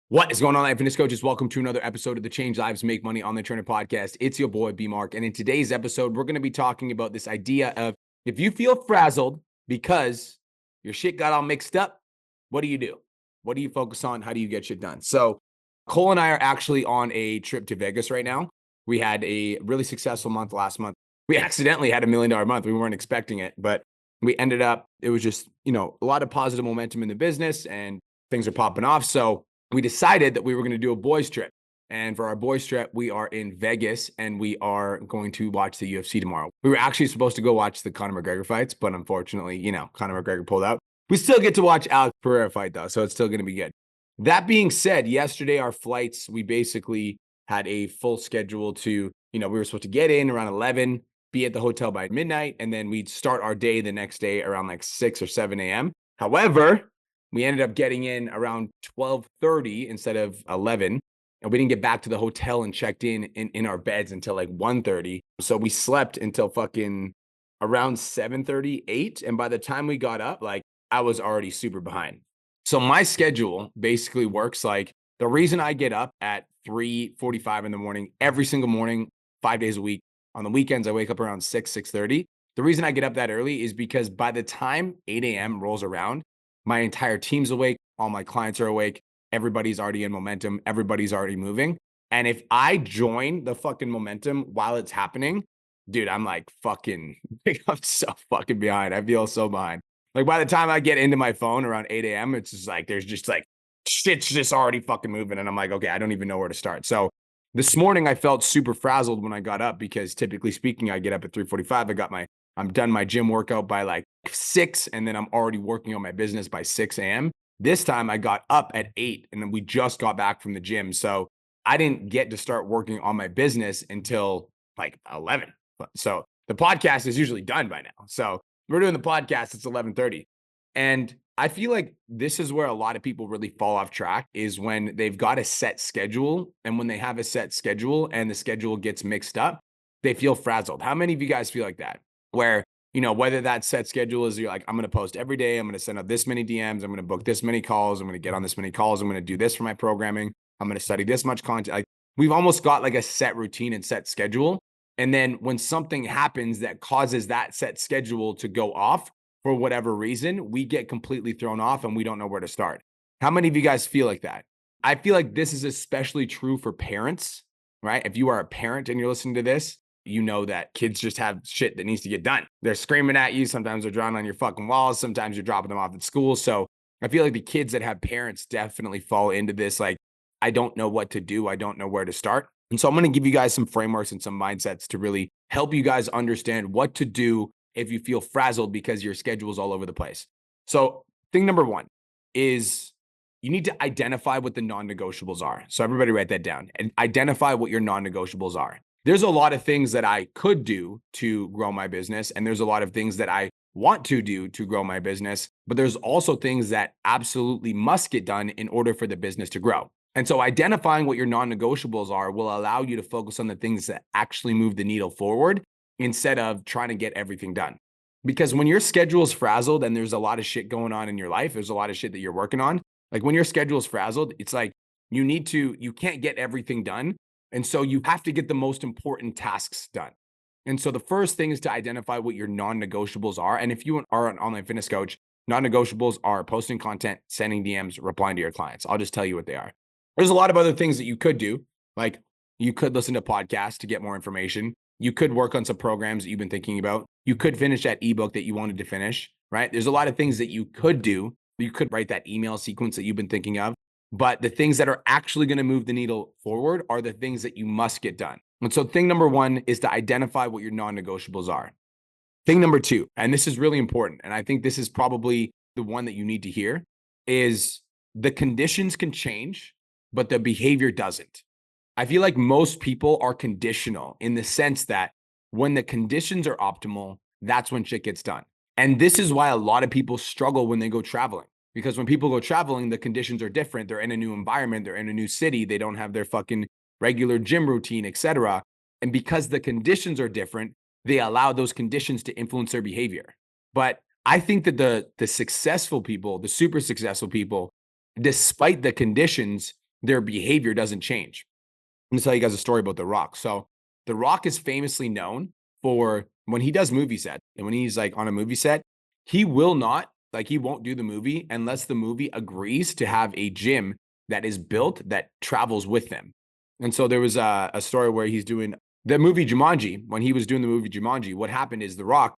What is going on, fitness coaches? Welcome to another episode of the Change Lives Make Money Online Trainer podcast. It's your boy, B Mark. And in today's episode, we're going to be talking about this idea of if you feel frazzled because your shit got all mixed up, what do you do? What do you focus on? How do you get shit done? So Cole and I are actually on a trip to Vegas right now. We had a really successful month last month. We accidentally had $1 million month. We weren't expecting it, but we ended up, it was just, a lot of positive momentum in the business and things are popping off. So we decided that we were going to do a boys trip. And for our boys trip, we are in Vegas and we are going to watch the UFC tomorrow. We were actually supposed to go watch the Conor McGregor fights, but unfortunately, Conor McGregor pulled out. We still get to watch Alex Pereira fight though, so it's still going to be good. That being said, yesterday our flights, we basically had a full schedule to, we were supposed to get in around 11, be at the hotel by midnight, and then we'd start our day the next day around like 6 or 7 a.m. However, we ended up getting in around 12:30 instead of 11. And we didn't get back to the hotel and checked in our beds until like 1:30. So we slept until fucking around 7:30, 8. And by the time we got up, like I was already super behind. So my schedule basically works like the reason I get up at 3:45 in the morning, every single morning, 5 days a week. On the weekends, I wake up around 6, 6:30. The reason I get up that early is because by the time 8 a.m. rolls around, my entire team's awake. All my clients are awake. Everybody's already in momentum. Everybody's already moving. And if I join the fucking momentum while it's happening, dude, I'm like fucking, I'm so fucking behind. I feel so behind. Like by the time I get into my phone around 8 a.m., it's just like, there's just like, shit's just already fucking moving. And I'm like, okay, I don't even know where to start. So this morning I felt super frazzled when I got up because typically speaking, I get up at 3:45. I'm done my gym workout by like 6, and then I'm already working on my business by 6 a.m. This time I got up at 8 and then we just got back from the gym. So I didn't get to start working on my business until like 11. So the podcast is usually done by now. So we're doing the podcast, it's 11:30. And I feel like this is where a lot of people really fall off track is when they've got a set schedule. And when they have a set schedule and the schedule gets mixed up, they feel frazzled. How many of you guys feel like that? Where, whether that set schedule is you're like, I'm going to post every day. I'm going to send out this many DMs. I'm going to book this many calls. I'm going to get on this many calls. I'm going to do this for my programming. I'm going to study this much content. Like we've almost got like a set routine and set schedule. And then when something happens that causes that set schedule to go off for whatever reason, we get completely thrown off and we don't know where to start. How many of you guys feel like that? I feel like this is especially true for parents, right? If you are a parent and you're listening to this, you know that kids just have shit that needs to get done. They're screaming at you. Sometimes they're drawing on your fucking walls. Sometimes you're dropping them off at school. So I feel like the kids that have parents definitely fall into this. Like, I don't know what to do. I don't know where to start. And so I'm going to give you guys some frameworks and some mindsets to really help you guys understand what to do if you feel frazzled because your schedule is all over the place. So thing number one is you need to identify what the non-negotiables are. So everybody write that down and identify what your non-negotiables are. There's a lot of things that I could do to grow my business, and there's a lot of things that I want to do to grow my business, but there's also things that absolutely must get done in order for the business to grow. And so identifying what your non-negotiables are will allow you to focus on the things that actually move the needle forward instead of trying to get everything done. Because when your schedule is frazzled and there's a lot of shit going on in your life, there's a lot of shit that you're working on. Like when your schedule is frazzled, it's like you can't get everything done. And so you have to get the most important tasks done. And so the first thing is to identify what your non-negotiables are. And if you are an online fitness coach, non-negotiables are posting content, sending DMs, replying to your clients. I'll just tell you what they are. There's a lot of other things that you could do. Like you could listen to podcasts to get more information. You could work on some programs that you've been thinking about. You could finish that ebook that you wanted to finish, right? There's a lot of things that you could do. You could write that email sequence that you've been thinking of. But the things that are actually going to move the needle forward are the things that you must get done. And so thing number one is to identify what your non-negotiables are. Thing number two, and this is really important, and I think this is probably the one that you need to hear, is the conditions can change, but the behavior doesn't. I feel like most people are conditional in the sense that when the conditions are optimal, that's when shit gets done. And this is why a lot of people struggle when they go traveling. Because when people go traveling, the conditions are different. They're in a new environment. They're in a new city. They don't have their fucking regular gym routine, etc. And because the conditions are different, they allow those conditions to influence their behavior. But I think that the successful people, the super successful people, despite the conditions, their behavior doesn't change. I'm going to tell you guys a story about The Rock. So The Rock is famously known for when he does movie sets and when he's like on a movie set, he will not, like he won't do the movie unless the movie agrees to have a gym that is built that travels with them. And so there was a story where he's doing the movie Jumanji. When he was doing the movie Jumanji, what happened is The Rock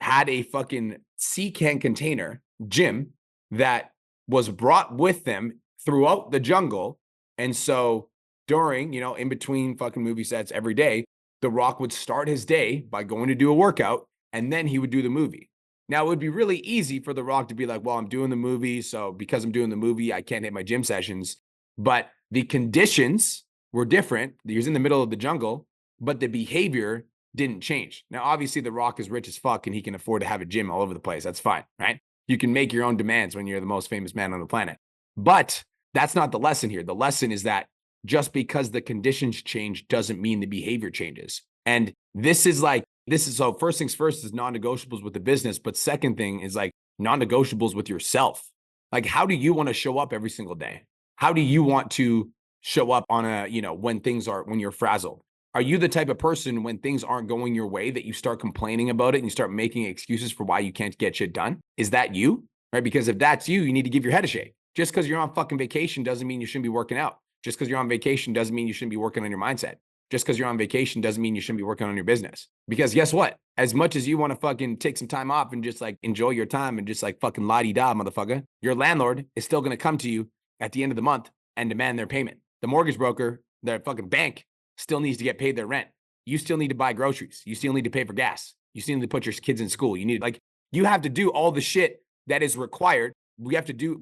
had a fucking sea can container gym that was brought with them throughout the jungle. And so during, in between fucking movie sets every day, The Rock would start his day by going to do a workout and then he would do the movie. Now, it would be really easy for The Rock to be like, well, I'm doing the movie. So because I'm doing the movie, I can't hit my gym sessions. But the conditions were different. He was in the middle of the jungle, but the behavior didn't change. Now, obviously, The Rock is rich as fuck and he can afford to have a gym all over the place. That's fine, right? You can make your own demands when you're the most famous man on the planet. But that's not the lesson here. The lesson is that just because the conditions change doesn't mean the behavior changes. And this is so first things first is non-negotiables with the business. But second thing is like non-negotiables with yourself. Like, how do you want to show up every single day? How do you want to show up on when you're frazzled? Are you the type of person when things aren't going your way that you start complaining about it and you start making excuses for why you can't get shit done? Is that you? Right? Because if that's you, you need to give your head a shake. Just because you're on fucking vacation doesn't mean you shouldn't be working out. Just because you're on vacation doesn't mean you shouldn't be working on your mindset. Just because you're on vacation doesn't mean you shouldn't be working on your business. Because guess what? As much as you want to fucking take some time off and just like enjoy your time and just like fucking la-di-da, motherfucker, your landlord is still going to come to you at the end of the month and demand their payment. The mortgage broker, their fucking bank, still needs to get paid their rent. You still need to buy groceries. You still need to pay for gas. You still need to put your kids in school. You have to do all the shit that is required. We have to deal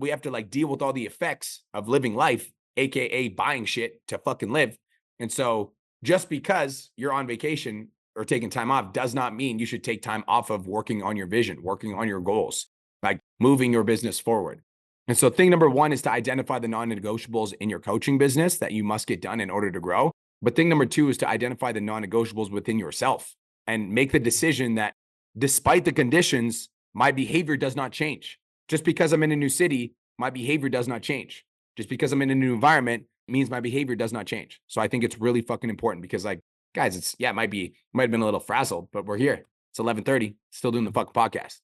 with all the effects of living life, AKA buying shit to fucking live. And so just because you're on vacation or taking time off does not mean you should take time off of working on your vision, working on your goals, like moving your business forward. And so thing number one is to identify the non-negotiables in your coaching business that you must get done in order to grow. But thing number two is to identify the non-negotiables within yourself and make the decision that despite the conditions, my behavior does not change. Just because I'm in a new city, my behavior does not change. Just because I'm in a new environment means my behavior does not change. So I think it's really fucking important because like, guys, it might have been a little frazzled, but we're here. It's 11:30, still doing the fucking podcast.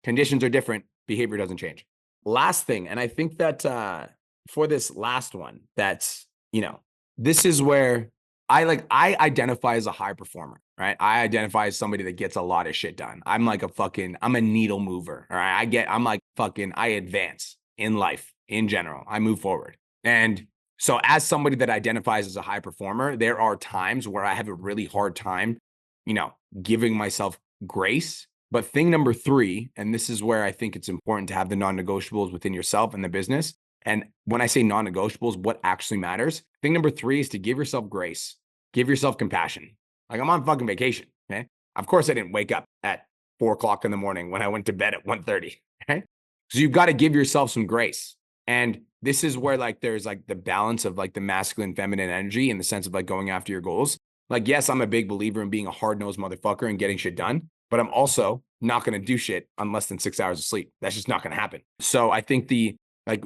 Conditions are different. Behavior doesn't change. Last thing. And I think that for this last one, that's, this is where I identify as a high performer, right? I identify as somebody that gets a lot of shit done. I'm a needle mover, all right? I advance in life in general. I move forward. And so as somebody that identifies as a high performer, there are times where I have a really hard time, giving myself grace. But thing number three, and this is where I think it's important to have the non-negotiables within yourself and the business. And when I say non-negotiables, what actually matters? Thing number three is to give yourself grace, give yourself compassion. Like I'm on fucking vacation. Okay. Of course I didn't wake up at 4:00 in the morning when I went to bed at 1:30. Okay. So you've got to give yourself some grace. And this is where like, there's like the balance of like the masculine, feminine energy in the sense of like going after your goals. Like, yes, I'm a big believer in being a hard-nosed motherfucker and getting shit done, but I'm also not going to do shit on less than 6 hours of sleep. That's just not going to happen. So I think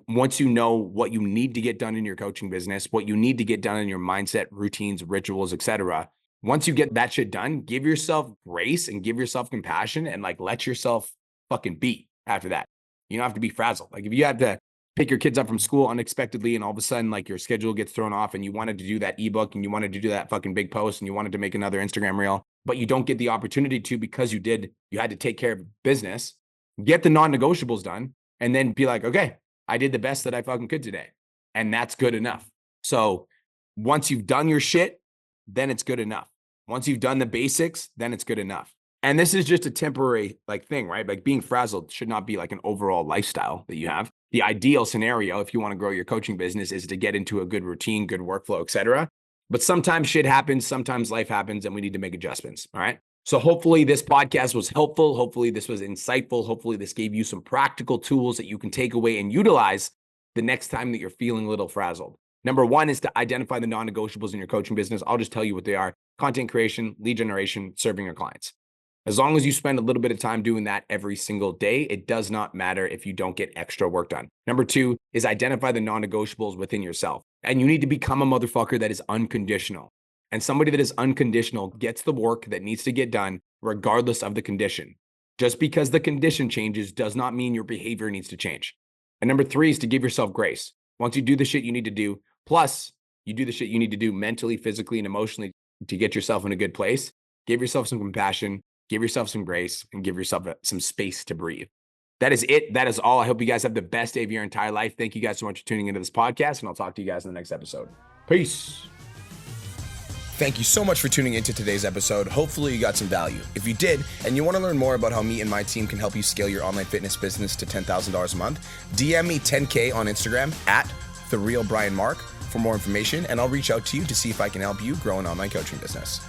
once you know what you need to get done in your coaching business, what you need to get done in your mindset, routines, rituals, etc. Once you get that shit done, give yourself grace and give yourself compassion and like let yourself fucking be after that. You don't have to be frazzled. Like if you have to pick your kids up from school unexpectedly and all of a sudden like your schedule gets thrown off and you wanted to do that ebook and you wanted to do that fucking big post and you wanted to make another Instagram reel, but you don't get the opportunity to because you had to take care of business, get the non-negotiables done and then be like, okay, I did the best that I fucking could today. And that's good enough. So once you've done your shit, then it's good enough. Once you've done the basics, then it's good enough. And this is just a temporary thing, right? Like being frazzled should not be like an overall lifestyle that you have. The ideal scenario, if you want to grow your coaching business, is to get into a good routine, good workflow, etc. But sometimes shit happens, sometimes life happens, and we need to make adjustments. All right. So hopefully this podcast was helpful. Hopefully this was insightful. Hopefully this gave you some practical tools that you can take away and utilize the next time that you're feeling a little frazzled. Number one is to identify the non-negotiables in your coaching business. I'll just tell you what they are: content creation, lead generation, serving your clients. As long as you spend a little bit of time doing that every single day, it does not matter if you don't get extra work done. Number two is identify the non-negotiables within yourself. And you need to become a motherfucker that is unconditional. And somebody that is unconditional gets the work that needs to get done regardless of the condition. Just because the condition changes does not mean your behavior needs to change. And number 3 is to give yourself grace. Once you do the shit you need to do, plus you do the shit you need to do mentally, physically, and emotionally to get yourself in a good place, give yourself some compassion, give yourself some grace, and give yourself some space to breathe. That is it. That is all. I hope you guys have the best day of your entire life. Thank you guys so much for tuning into this podcast, and I'll talk to you guys in the next episode. Peace. Thank you so much for tuning into today's episode. Hopefully you got some value. If you did, and you want to learn more about how me and my team can help you scale your online fitness business to $10,000 a month, DM me 10K on Instagram at TheRealBrianMark for more information, and I'll reach out to you to see if I can help you grow an online coaching business.